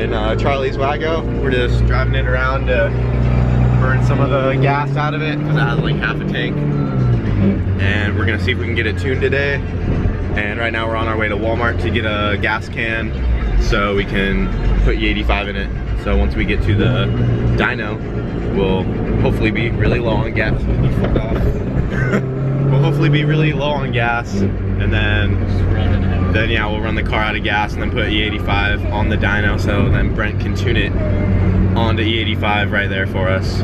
in Charlie's Wago. We're just driving it around to burn some of the gas out of it because it has like half a tank. And we're gonna see if we can get it tuned today. And right now we're on our way to Walmart to get a gas can so we can put E85 in it. So once we get to the dyno, we'll hopefully be really low on gas. We'll hopefully be really low on gas, and then yeah, we'll run the car out of gas and then put E85 on the dyno, so then Brent can tune it onto E85 right there for us.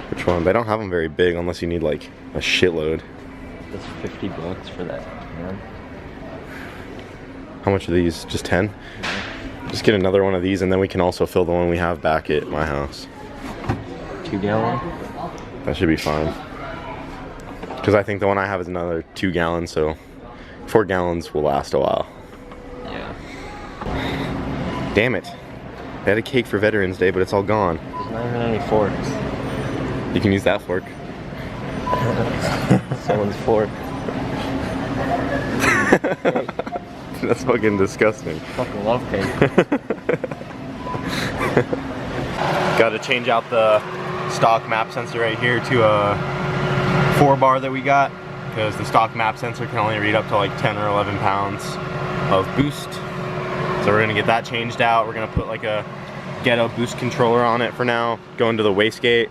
Which one? They don't have them very big unless you need like a shitload. That's $50 for that, man. How much are these? Just 10? Yeah. Just get another one of these, and then we can also fill the one we have back at my house. 2 gallon? That should be fine. Because I think the one I have is another 2 gallons, so 4 gallons will last a while. Yeah. Damn it. They had a cake for Veterans Day, but it's all gone. There's not even any forks. You can use that fork. Someone's fork. That's fucking disgusting. Fucking love cake. Got to change out the stock map sensor right here to a 4-bar that we got, because the stock map sensor can only read up to like 10 or 11 pounds of boost. So we're gonna get that changed out. We're gonna put like a ghetto boost controller on it for now, go into the wastegate,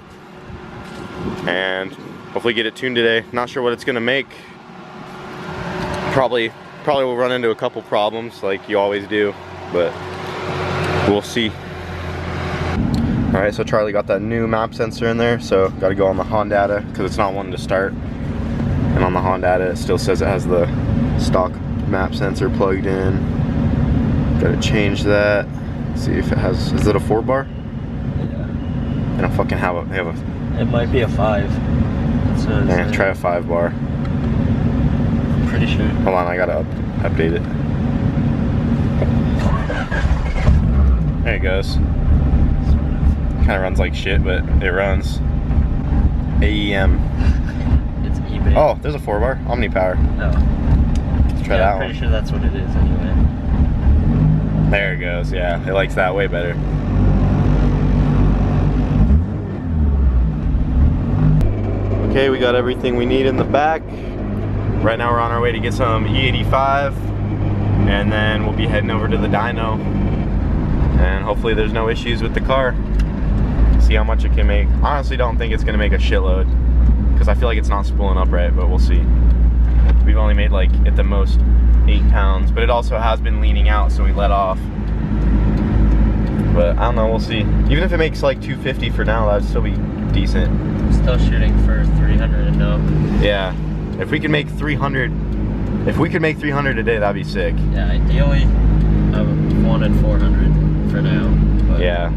and hopefully get it tuned today. Not sure what it's gonna make. Probably will run into a couple problems like you always do, but we'll see. Alright, so Charlie got that new map sensor in there, so gotta go on the Hondata because it's not wanting to start. And on the Hondata it still says it has the stock map sensor plugged in. Gotta change that. See if it has, is it a 4-bar? Yeah. They don't fucking have a, It might be a 5. It says, yeah, try a 5-bar. I'm pretty sure. Hold on, I gotta update it. There it goes. Kind of runs like shit, but it runs. AEM. It's eBay. Oh, there's a 4-bar. Omni-Power. No. Let's try that I'm one. pretty sure that's what it is anyway. There it goes. Yeah, it likes that way better. Okay, we got everything we need in the back. Right now we're on our way to get some E85, and then we'll be heading over to the dyno, and hopefully there's no issues with the car. See how much it can make. Honestly don't think it's gonna make a shitload, because I feel like it's not spooling up right, but we'll see. We've only made like at the most 8 pounds, but it also has been leaning out, so we let off. But I don't know, we'll see. Even if it makes like 250 for now, that'd still be decent. I'm still shooting for 300 and no. Yeah, if we could make 300, if we could make 300 a day, that'd be sick. Yeah, ideally I wanted 400 for now. But yeah.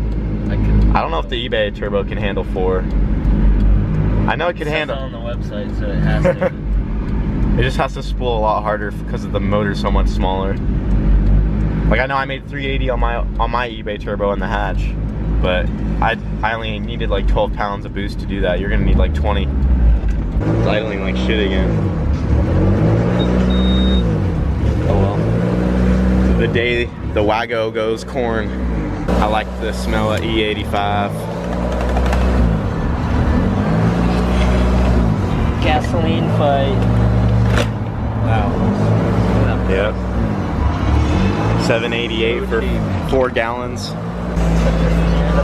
I don't know if the eBay turbo can handle 4. I know it can handle. It's on the website, so it has to. It just has to spool a lot harder because of the motor so much smaller. Like I know I made 380 on my eBay turbo in the hatch, but I only needed like 12 pounds of boost to do that. You're gonna need like 20. It's idling like shit again. Oh well. So the day the Wago goes corn. I like the smell of E85. Gasoline fight. Wow. Yep. 788 for 4 gallons. The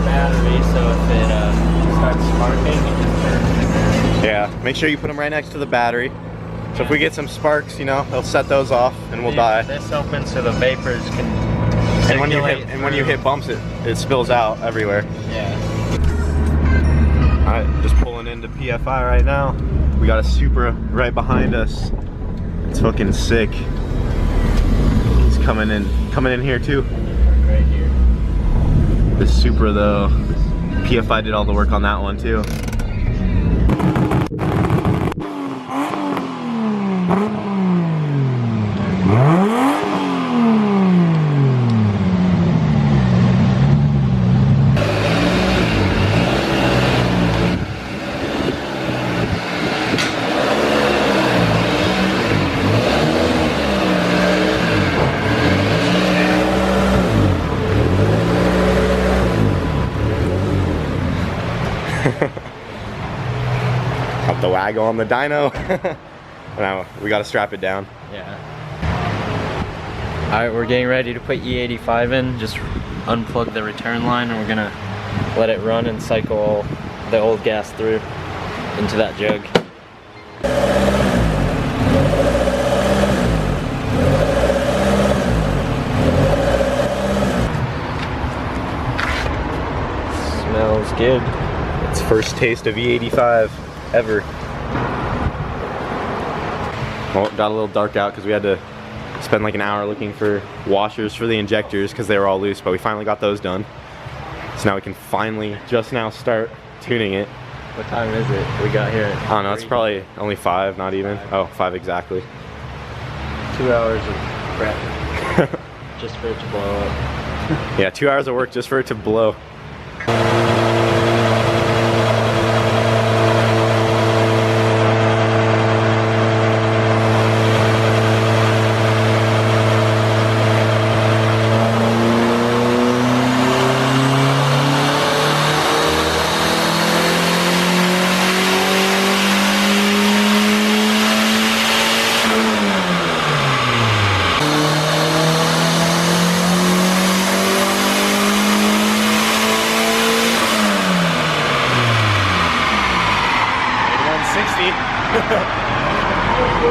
battery, so if it starts sparking, Yeah, make sure you put them right next to the battery. So if we get some sparks, you know, they'll set those off and we'll die. This opens so the vapors can. And when you hit bumps, it spills out everywhere. Yeah. All right, just pulling into PFI right now. We got a Supra right behind us. It's fucking sick. He's coming in here too. Right here. The Supra though, PFI did all the work on that one too. Wago on the dyno. Now we gotta strap it down. Yeah. Alright, we're getting ready to put E85 in. Just unplug the return line and we're gonna let it run and cycle the old gas through into that jug. Smells good. It's first taste of E85 ever. Well, it got a little dark out because we had to spend like an hour looking for washers for the injectors because they were all loose, but we finally got those done. So now we can finally just now start tuning it. What time is it? We got here. I don't know, it's probably only 5, not even. Oh, 5 exactly. 2 hours of prep just for it to blow up. Yeah, 2 hours of work just for it to blow.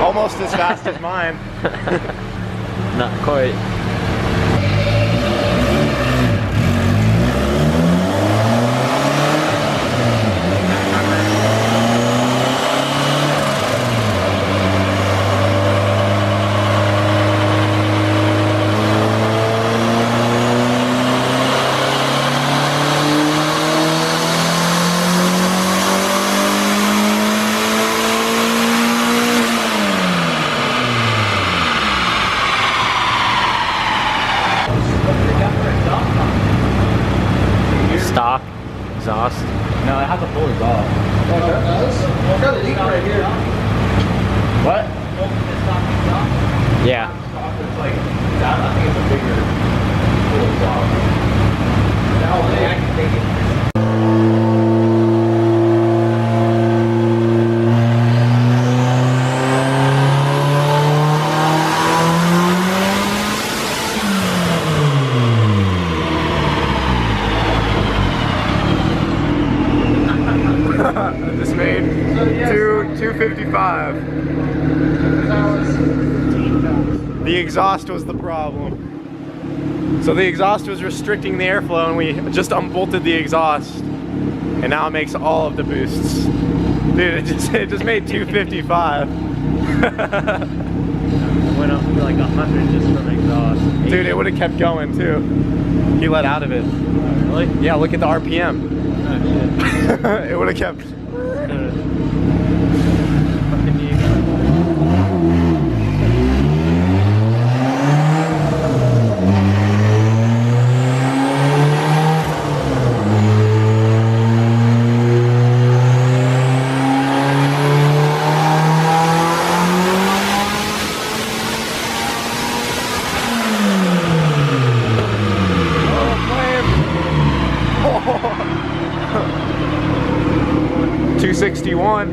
Almost as fast as mine. Not quite. Stock exhaust. No, it has a full exhaust. Oh, that does? Well, I've got a leak right here. What? Yeah. It's like, I think it's a bigger full exhaust. Now, I can take it. Just made 255. The exhaust was the problem. So the exhaust was restricting the airflow and we just unbolted the exhaust. And now it makes all of the boosts. Dude, it just made 255. Went up to like 100 just from exhaust. Dude, it would have kept going too. He let out of it. Really? Yeah, look at the RPM. Oh shit. It would have kept. Fucking you. Oh, 261.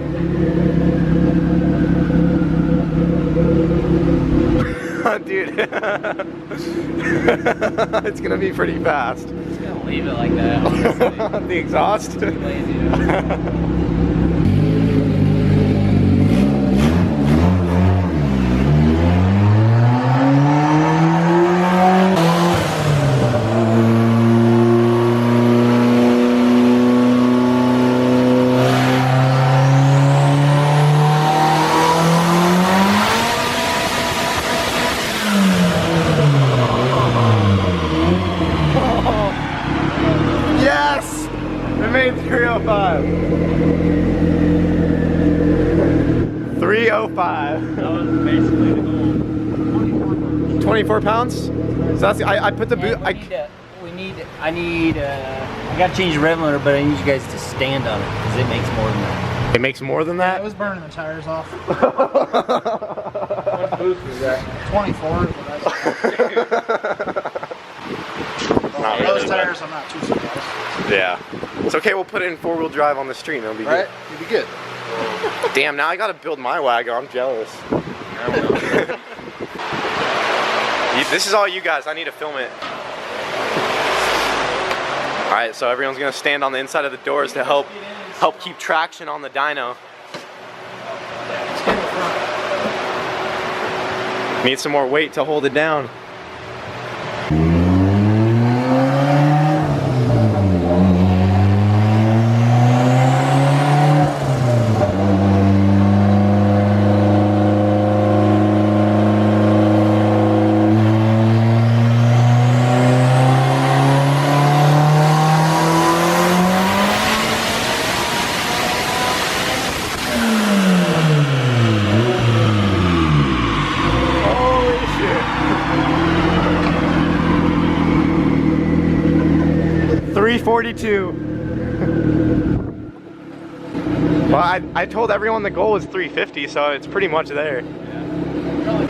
Dude. It's gonna be pretty fast. Just gonna leave it like that, honestly. The exhaust. Too lazy. Yes! It made 305. 305. That was basically the goal. 24 pounds? So that's, I put the boot, I gotta change the rev limiter, but I need you guys to stand on it because it makes more than that. it makes more than Yeah, that? it was burning the tires off. What boost was that? 24. Not really, Those but- tires, I'm not too surprised. Yeah. It's okay, we'll put it in 4-wheel drive on the street and it'll be Right? good. You'd be good. Damn, now I gotta build my Wago. I'm jealous. This is all you guys. I need to film it. All right, so everyone's gonna stand on the inside of the doors to help keep traction on the dyno. Need some more weight to hold it down. Holy shit. 342. Well, I told everyone the goal was 350, so it's pretty much there. Then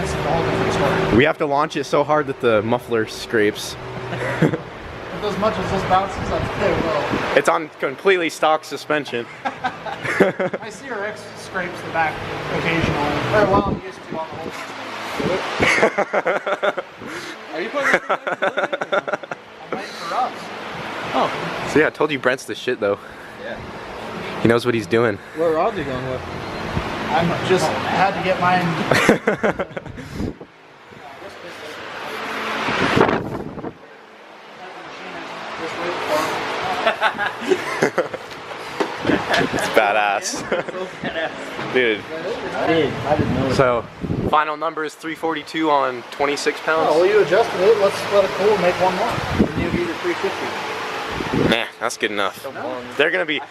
it's a whole different story. We have to launch it so hard that the muffler scrapes. If as much as this bounces, I think they will. It's on completely stock suspension. My CRX scrapes the back occasionally. Or well, I'm used to on the whole system. Are you putting I'm waiting for us. Oh. So yeah, I told you Brent's the shit though. Yeah. He knows what he's doing. What rods are you going with? I just had to get mine. It's badass. Dude. I didn't know. So, final number is 342 on 26 pounds. Oh, well, you adjusted it. Let's let it cool and make one more. And you give you 350. Nah, that's good enough. They're gonna be,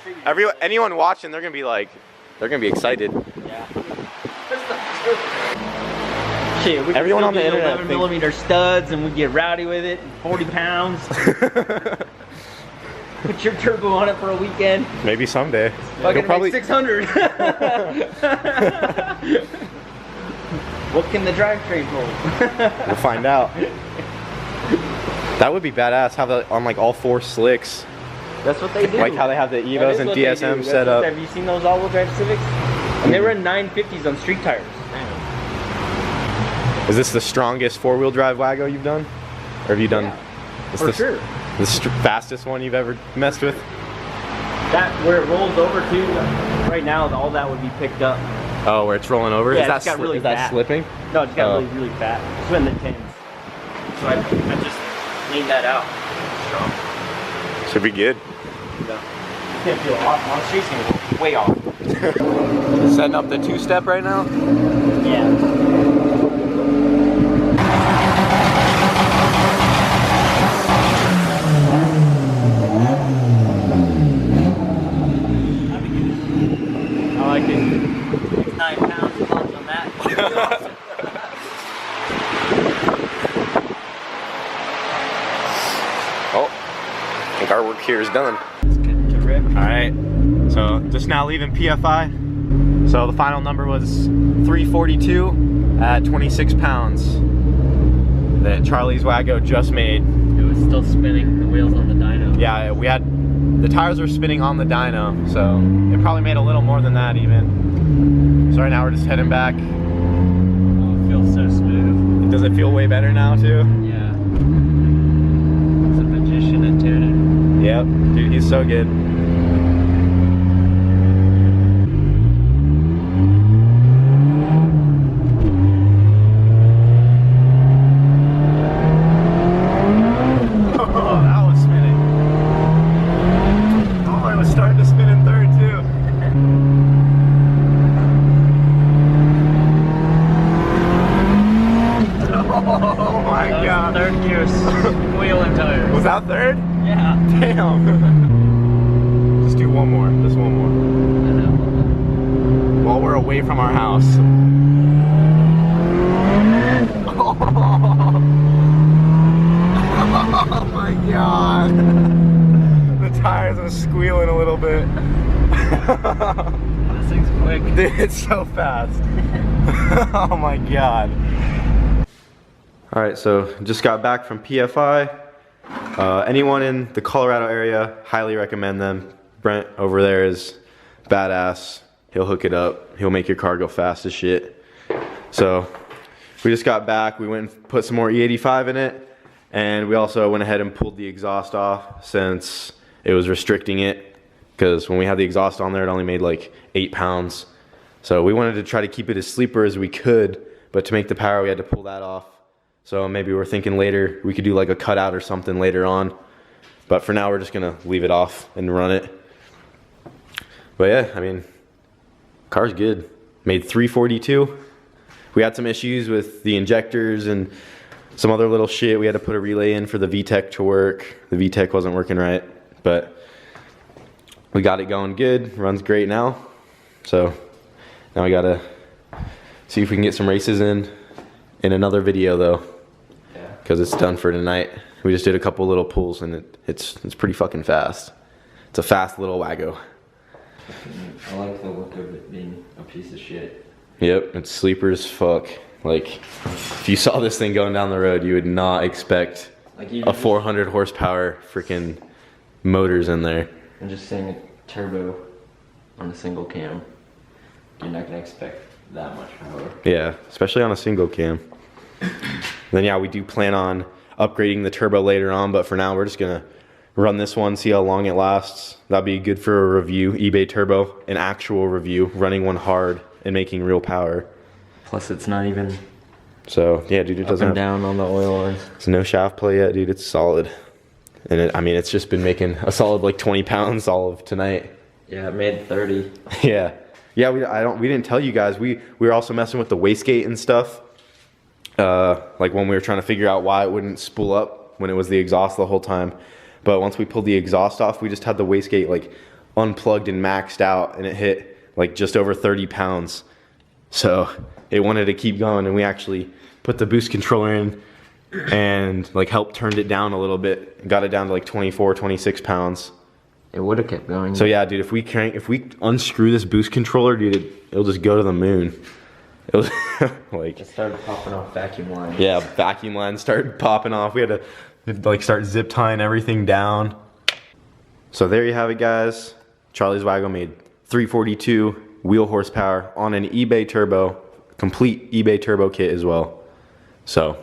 anyone watching, they're gonna be like, they're gonna be excited. Yeah. Shit, we Everyone on the do internet 11mm studs and we get rowdy with it. 40 pounds. Put your turbo on it for a weekend. Maybe someday. Fucking probably make 600. What can the drivetrain hold? We'll find out. That would be badass. Have it on like all 4 slicks. That's what they do. Like how they have the That Evos is and what they do. DSM That's set what- up. Have you seen those all-wheel drive Civics? And they run 950s on street tires. Is this the strongest 4-wheel drive Wago you've done? Or have you done? It's For the, sure. the fastest one you've ever messed with? That where it rolls over to, right now all that would be picked up. Oh, where it's rolling over? Yeah, is that, it's got really is that fat. slipping? No, it's got Oh. really, really fat. It's in the 10s. So I just leaned that out. Strong. Should be good. Yeah. It's gonna feel off on the streets, gonna go way off. Setting up the 2-step right now? Yeah. I like it. 9 pounds of punch on that. Oh, I think our work here is done. It's good to rip. Alright, so just now leaving PFI. So the final number was 342 at 26 pounds that Charlie's Wago just made. It was still spinning, the wheels on the dyno. Yeah, the tires were spinning on the dyno, so it probably made a little more than that even. So right now we're just heading back. Oh, it feels so smooth. Does it feel way better now too? Yeah. It's a magician at tuning. Yep, dude, he's so good. Oh, that was spinning. Oh, it was starting to spin in third too. Oh my god. Third gear squealing tires. Was that third? Yeah. Damn. Just do one more. Just one more. While we're away from our house. Oh my god. The tires are squealing a little bit. This thing's quick. Dude, it's so fast. Oh my god. Alright, so just got back from PFI. Anyone in the Colorado area, highly recommend them. Brent over there is badass. He'll hook it up. He'll make your car go fast as shit. So we just got back. We went and put some more E85 in it. And we also went ahead and pulled the exhaust off since it was restricting it. Because when we had the exhaust on there, it only made like 8 pounds. So we wanted to try to keep it as sleeper as we could. But to make the power, we had to pull that off. So maybe we're thinking later we could do like a cutout or something later on. But for now, we're just gonna leave it off and run it. But yeah, I mean, car's good. Made 342. We had some issues with the injectors and some other little shit. We had to put a relay in for the VTEC to work. The VTEC wasn't working right, but we got it going good. Runs great now. So now we gotta see if we can get some races in another video though, because it's done for tonight. We just did a couple little pulls and it's pretty fucking fast. It's a fast little Wago. I like the look of it being a piece of shit. Yep, it's sleeper as fuck. Like, if you saw this thing going down the road, you would not expect like a 400 horsepower freaking motors in there. And just seeing a turbo on a single cam, you're not gonna expect that much power. Yeah, especially on a single cam. Then yeah, we do plan on upgrading the turbo later on, but for now we're just gonna run this one, see how long it lasts. That'd be good for a review, eBay turbo, an actual review, running one hard and making real power. Plus it's not even so yeah, dude, it doesn't up and down on the oil lines. It's no shaft play yet, dude. It's solid. And I mean, it's just been making a solid like 20 pounds all of tonight. Yeah, it made 30. Yeah. Yeah, we didn't tell you guys. We were also messing with the wastegate and stuff. Like when we were trying to figure out why it wouldn't spool up when it was the exhaust the whole time. But once we pulled the exhaust off, we just had the wastegate like unplugged and maxed out, and it hit like just over 30 pounds. So it wanted to keep going, and we actually put the boost controller in and like helped turned it down a little bit, got it down to like 24, 26 pounds. It would have kept going. So yeah, dude, if we unscrew this boost controller, dude, it'll just go to the moon. It was like it started popping off vacuum lines. Yeah, vacuum lines started popping off. We had to like start zip tying everything down. So there you have it, guys. Charlie's Wago made 342 wheel horsepower on an eBay turbo, complete eBay turbo kit as well. So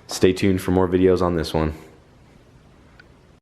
stay tuned for more videos on this one.